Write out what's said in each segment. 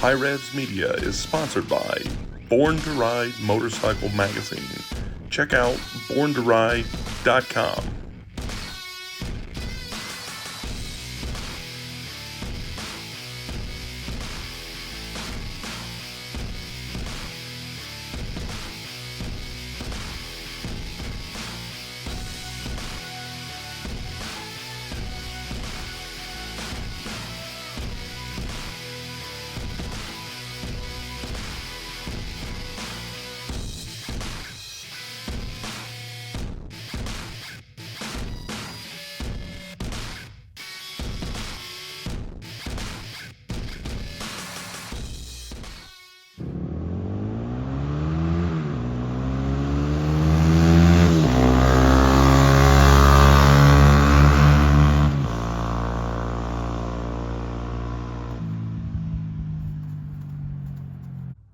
HiRevz Media is sponsored by Born to Ride Motorcycle Magazine. Check out borntoride.com.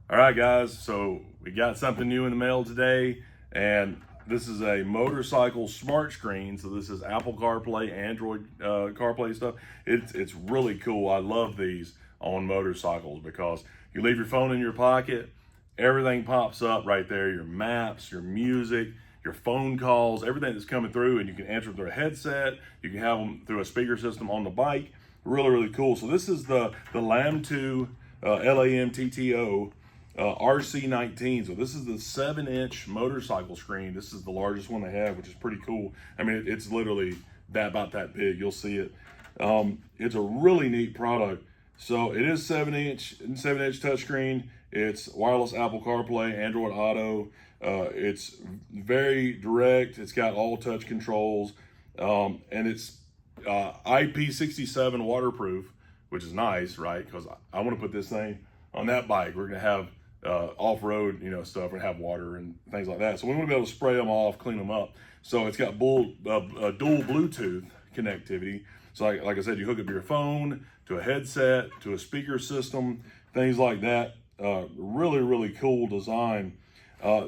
All right, guys, so we got something new in the mail today, and this is a motorcycle smart screen. So this is Apple CarPlay, Android CarPlay stuff. It's really cool. I love these on motorcycles because you leave your phone in your pocket, everything pops up right there, your maps, your music, your phone calls, everything that's coming through, and you can answer through a headset. You can have them through a speaker system on the bike. Really cool. So this is the LAMTTO, LAMTTO, RC19. So this is the 7-inch motorcycle screen. This is the largest one they have, which is pretty cool. I mean, it's literally about that big. You'll see it. It's a really neat product. So it is 7-inch touchscreen. It's wireless Apple CarPlay, Android Auto. It's very direct. It's got all touch controls, and it's IP67 waterproof, which is nice, right? Because I want to put this thing on that bike. We're gonna have off-road, stuff, and have water and things like that. So we want to be able to spray them off, clean them up. So it's got dual Bluetooth connectivity. So like I said, you hook up your phone to a headset, to a speaker system, things like that. Really cool design.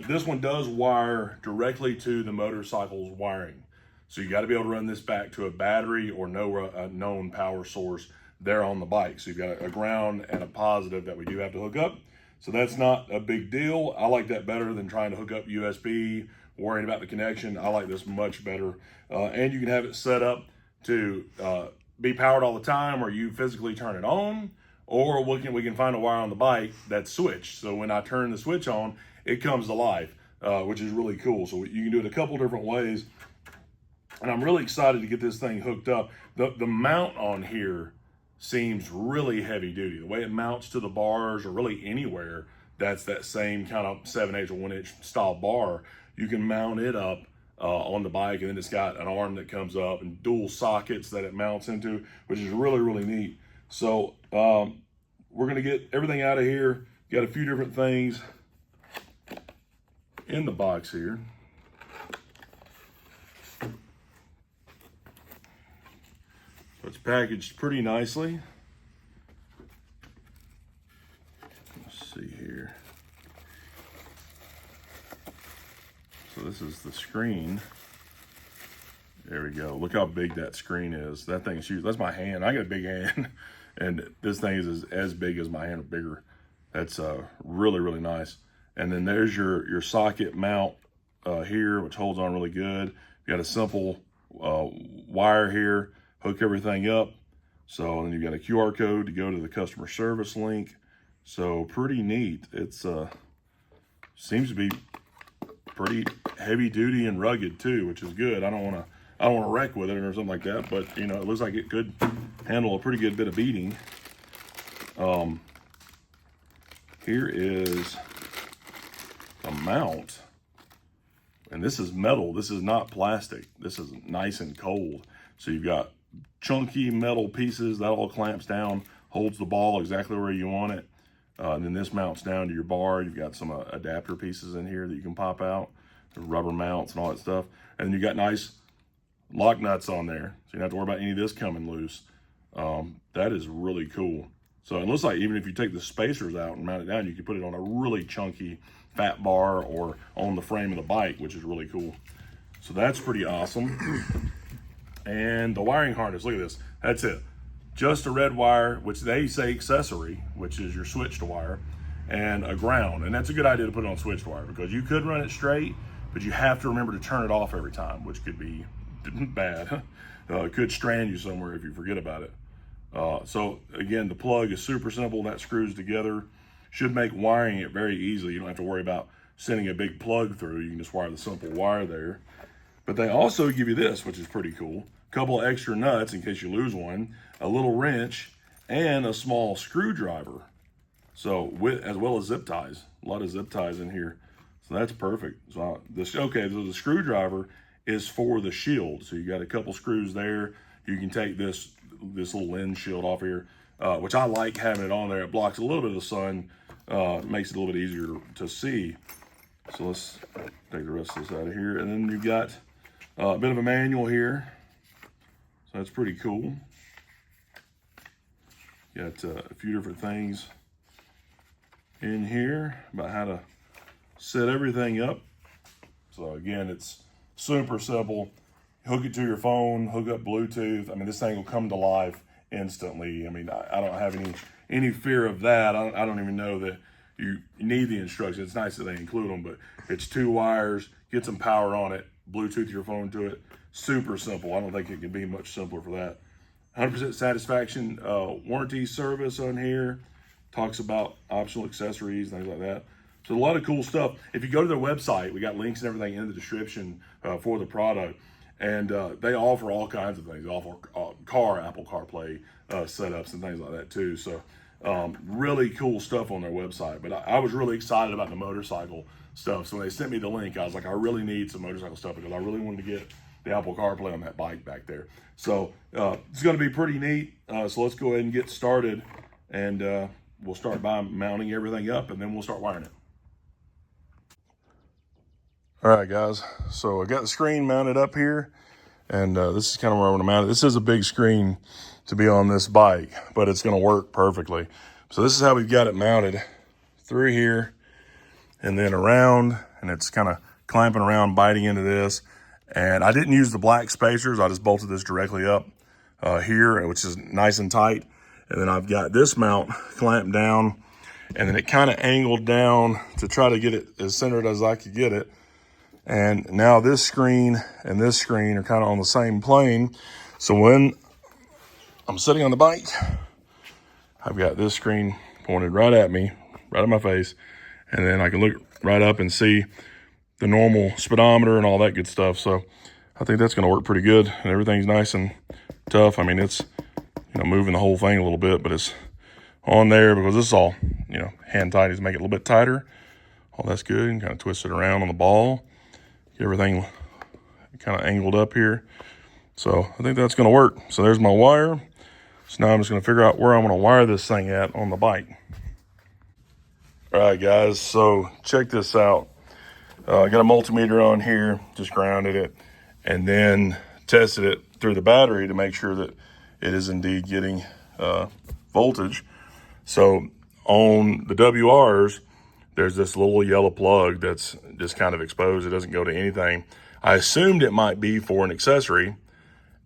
This one does wire directly to the motorcycle's wiring. So you got to be able to run this back to a battery or a known power source there on the bike. So you've got a ground and a positive that we do have to hook up. So that's not a big deal. I like that better than trying to hook up USB, worrying about the connection. I like this much better. And you can have it set up to be powered all the time, or you physically turn it on, or we can find a wire on the bike that's switched. So when I turn the switch on, it comes to life, which is really cool. So you can do it a couple different ways. And I'm really excited to get this thing hooked up. The mount on here seems really heavy duty. The way it mounts to the bars, or really anywhere that's that same kind of 7/8 or 1-inch style bar, you can mount it up on the bike, and then it's got an arm that comes up and dual sockets that it mounts into, which is really neat. So we're gonna get everything out of here. Got a few different things in the box here. It's packaged pretty nicely. Let's see here. So this is the screen. There we go. Look how big that screen is. That thing's huge. That's my hand. I got a big hand, and this thing is as big as my hand or bigger. That's really nice. And then there's your socket mount here, which holds on really good. You got a simple wire here. Hook everything up. So then you've got a QR code to go to the customer service link. So pretty neat. It's seems to be pretty heavy duty and rugged too, which is good. I don't want to wreck with it or something like that, but it looks like it could handle a pretty good bit of beating. Here is a mount, and this is metal. This is not plastic. This is nice and cold. So you've got chunky metal pieces that all clamps down, holds the ball exactly where you want it. And then this mounts down to your bar. You've got some adapter pieces in here that you can pop out, the rubber mounts and all that stuff. And then you got nice lock nuts on there, so you don't have to worry about any of this coming loose. That is really cool. So it looks like even if you take the spacers out and mount it down, you can put it on a really chunky fat bar or on the frame of the bike, which is really cool. So that's pretty awesome. And the wiring harness, look at this. That's it. just a red wire, which they say accessory, which is your switched wire, and a ground. And that's a good idea to put it on switched wire, because you could run it straight, but you have to remember to turn it off every time, which could be bad. It could strand you somewhere if you forget about it. So again, the plug is super simple. That screws together. Should make wiring it very easy. You don't have to worry about sending a big plug through. You can just wire the simple wire there. But they also give you this, which is pretty cool. A couple of extra nuts in case you lose one, a little wrench, and a small screwdriver. So as well as zip ties, a lot of zip ties in here. So that's perfect. So so the screwdriver is for the shield. So you got a couple screws there. You can take this little lens shield off here, which I like having it on there. It blocks a little bit of the sun, makes it a little bit easier to see. So let's take the rest of this out of here. And then you've got a bit of a manual here. So that's pretty cool. Got a few different things in here about how to set everything up. So again, it's super simple. Hook it to your phone, hook up Bluetooth. I mean, this thing will come to life instantly. I mean, I don't have any fear of that. I don't even know that you need the instructions. It's nice that they include them, but it's 2 wires, get some power on it, Bluetooth your phone to it. Super simple. I don't think it can be much simpler for that. 100% satisfaction warranty service on here. Talks about optional accessories, things like that. So a lot of cool stuff. If you go to their website, we got links and everything in the description for the product. And they offer all kinds of things. They offer Apple CarPlay setups and things like that too. So really cool stuff on their website. But I was really excited about the motorcycle stuff. So when they sent me the link, I was like, I really need some motorcycle stuff, because I really wanted to get the Apple CarPlay on that bike back there. So it's going to be pretty neat. So let's go ahead and get started, and we'll start by mounting everything up, and then we'll start wiring it. All right, guys, so I got the screen mounted up here, and this is kind of where I want to mount it. This is a big screen to be on this bike, but it's going to work perfectly. So this is how we've got it mounted, through here and then around, and it's kind of clamping around, biting into this. And I didn't use the black spacers. I just bolted this directly up here, which is nice and tight. And then I've got this mount clamped down, and then it kind of angled down to try to get it as centered as I could get it. And now this screen and this screen are kind of on the same plane. So when I'm sitting on the bike, I've got this screen pointed right at me, right at my face. And then I can look right up and see the normal speedometer and all that good stuff. So I think that's going to work pretty good. And everything's nice and tough. I mean, it's, moving the whole thing a little bit, but it's on there because this is all, hand tight to make it a little bit tighter. All that's good. And kind of twist it around on the ball. Get everything kind of angled up here. So I think that's going to work. So there's my wire. So now I'm just going to figure out where I'm going to wire this thing at on the bike. All right, guys, so check this out. I got a multimeter on here, just grounded it, and then tested it through the battery to make sure that it is indeed getting voltage. So on the WRs, there's this little yellow plug that's just kind of exposed. It doesn't go to anything. I assumed it might be for an accessory,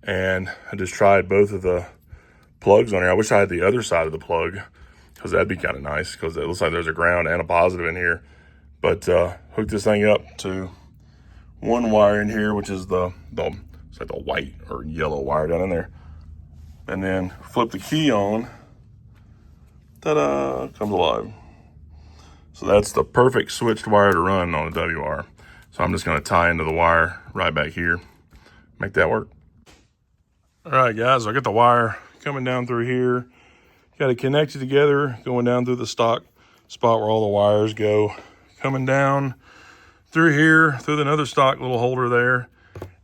and I just tried both of the plugs on here. I wish I had the other side of the plug, because that'd be kind of nice, because it looks like there's a ground and a positive in here. But hook this thing up to one wire in here, which is it's like the white or yellow wire down in there. And then flip the key on. Ta-da, comes alive. So that's the perfect switched wire to run on a WR. So I'm just going to tie into the wire right back here, make that work. All right, guys, I got the wire coming down through here. Got it connected together, going down through the stock spot where all the wires go. Coming down through here, through another stock little holder there.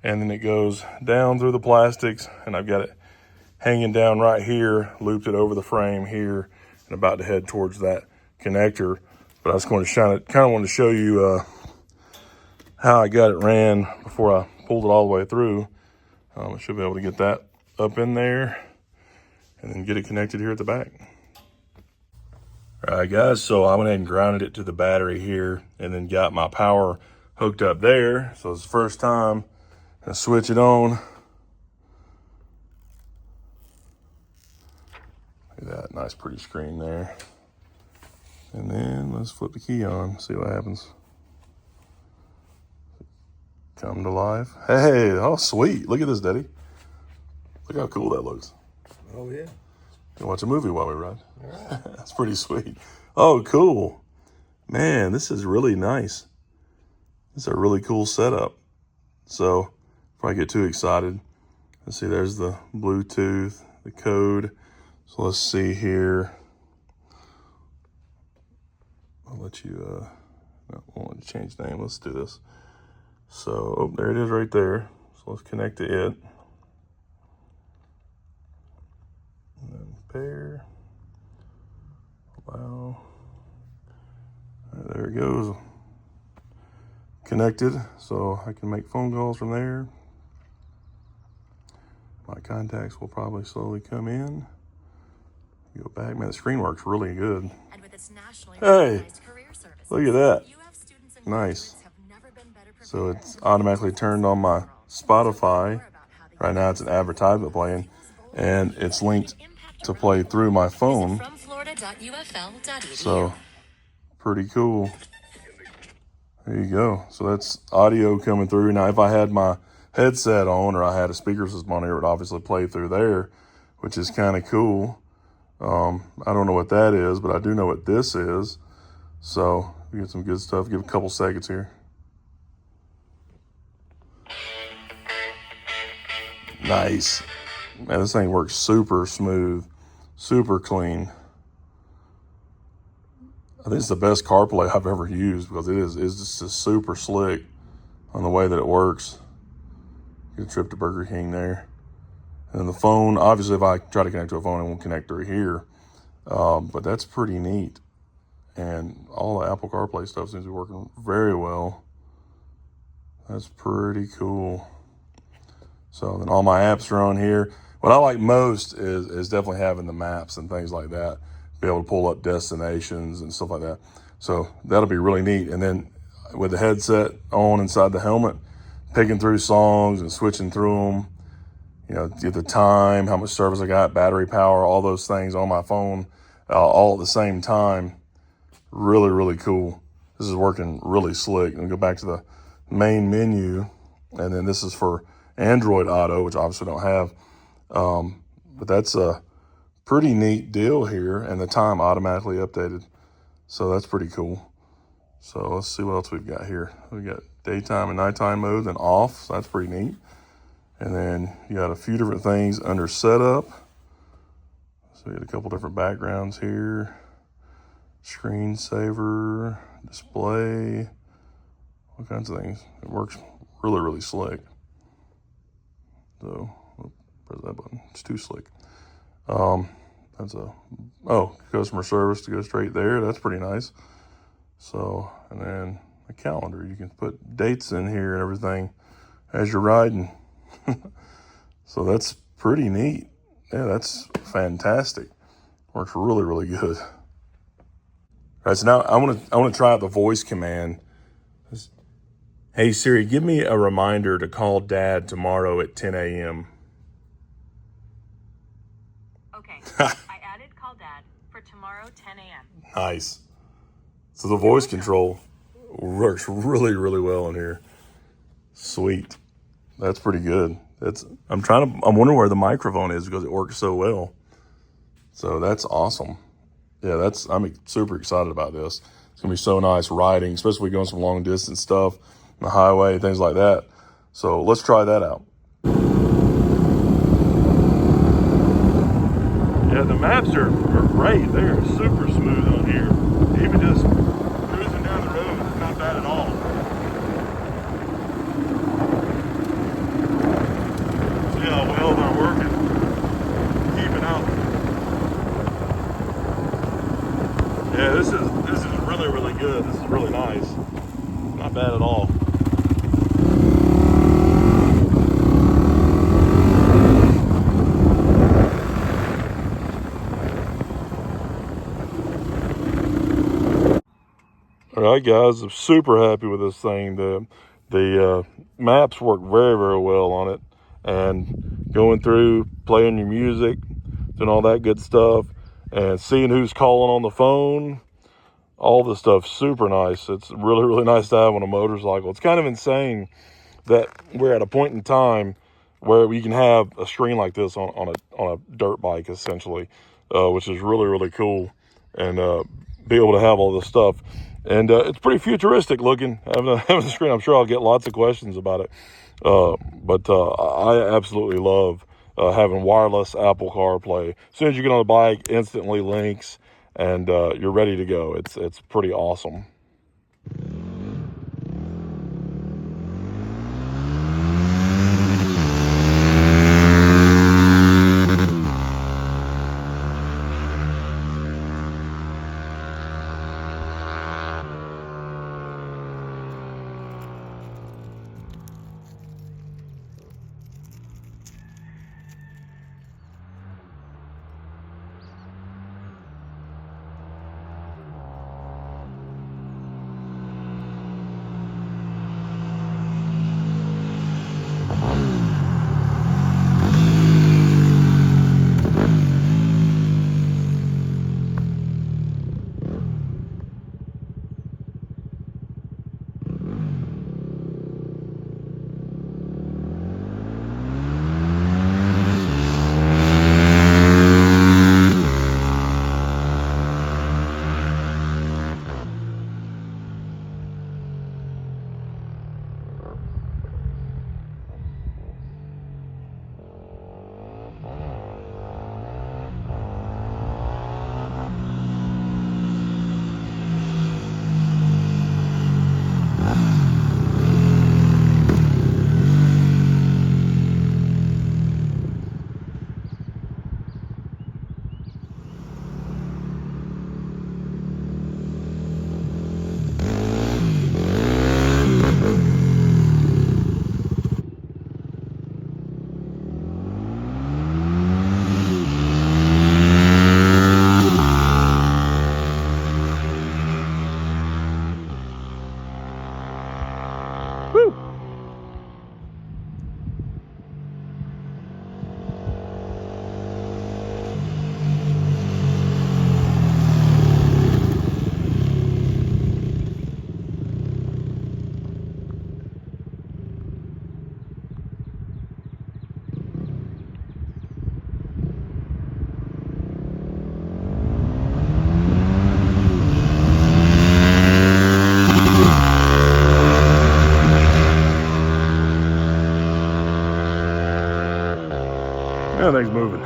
And then it goes down through the plastics, and I've got it hanging down right here, looped it over the frame here, and about to head towards that connector. But I was going to kind of wanted to show you how I got it ran before I pulled it all the way through. I should be able to get that up in there and then get it connected here at the back. All right, guys, so I went ahead and grounded it to the battery here and then got my power hooked up there. So it's the first time I switch it on. Nice pretty screen there. And then let's flip the key on, see what happens. Come to life. Hey, oh sweet. Look at this, Daddy. Look how cool that looks. Oh yeah. You can watch a movie while we ride. All right. That's pretty sweet. Oh, cool. Man, this is really nice. It's a really cool setup. So before I get too excited, let's see, there's the Bluetooth, the code. So let's see here. I'll let you, no, I want to change the name. Let's do this. So, oh, there it is right there. So let's connect to it. And then pair. Allow. There it goes. Connected, so I can make phone calls from there. My contacts will probably slowly come in. Go back. Man, the screen works really good. And with its nationally Hey, recognized career services, look at that. UF students and Nice. graduates have never been better So prepared it's to automatically turned on my Spotify. Right now it's an advertisement playing, and it's linked to play through my phone. From Florida.ufl.edu. So pretty cool. There you go. So that's audio coming through. Now if I had my headset on or I had a speaker system on here, it would obviously play through there, which is kind of cool. I don't know what that is, but I do know what this is. So we get some good stuff. Give it a couple seconds here. Nice. Man, this thing works super smooth, super clean. I think it's the best CarPlay I've ever used because it's just super slick on the way that it works. Get a trip to Burger King there. And then the phone, obviously if I try to connect to a phone, it won't connect through here. But that's pretty neat. And all the Apple CarPlay stuff seems to be working very well. That's pretty cool. So then all my apps are on here. What I like most is definitely having the maps and things like that. Be able to pull up destinations and stuff like that. So that'll be really neat. And then with the headset on inside the helmet, picking through songs and switching through them, you know, get the time, how much service I got, battery power, all those things on my phone, all at the same time. Really, really cool. This is working really slick. And go back to the main menu. And then this is for Android Auto, which obviously don't have. But that's a pretty neat deal here. And the time automatically updated. So that's pretty cool. So let's see what else we've got here. We got daytime and nighttime mode, then off. So that's pretty neat. And then you got a few different things under setup. So we got a couple different backgrounds here. Screensaver, display, all kinds of things. It works really, really slick. So, press that button. It's too slick. That's customer service to go straight there. That's pretty nice. So, and then a calendar. You can put dates in here and everything as you're riding. So that's pretty neat. Yeah, that's fantastic. Works really, really good. All right, so now I want to try out the voice command. Hey Siri, give me a reminder to call Dad tomorrow at 10 a.m. Okay, I added call Dad for tomorrow 10 a.m. Nice. So the voice control works really, really well in here. Sweet. That's pretty good. I'm wondering where the microphone is because it works so well. So that's awesome. Yeah, I'm super excited about this. It's gonna be so nice riding, especially going some long distance stuff, on the highway, things like that. So let's try that out. Yeah, the maps are great. They're super smooth on here. Even just cruising down the road, it's not bad at all. See how well they're working, keeping up. Yeah, this is really, really good. This is really nice. Not bad at all. All right, guys, I'm super happy with this thing. The maps work very, very well on it, and going through, playing your music, doing all that good stuff, and seeing who's calling on the phone. All this stuff, super nice. It's really, really nice to have on a motorcycle. It's kind of insane that we're at a point in time where we can have a screen like this on a dirt bike, essentially, which is really, really cool, and be able to have all this stuff. And it's pretty futuristic looking, having the screen. I'm sure I'll get lots of questions about it, but I absolutely love having wireless Apple CarPlay. As soon as you get on the bike, instantly links, and you're ready to go. It's pretty awesome. That thing's moving.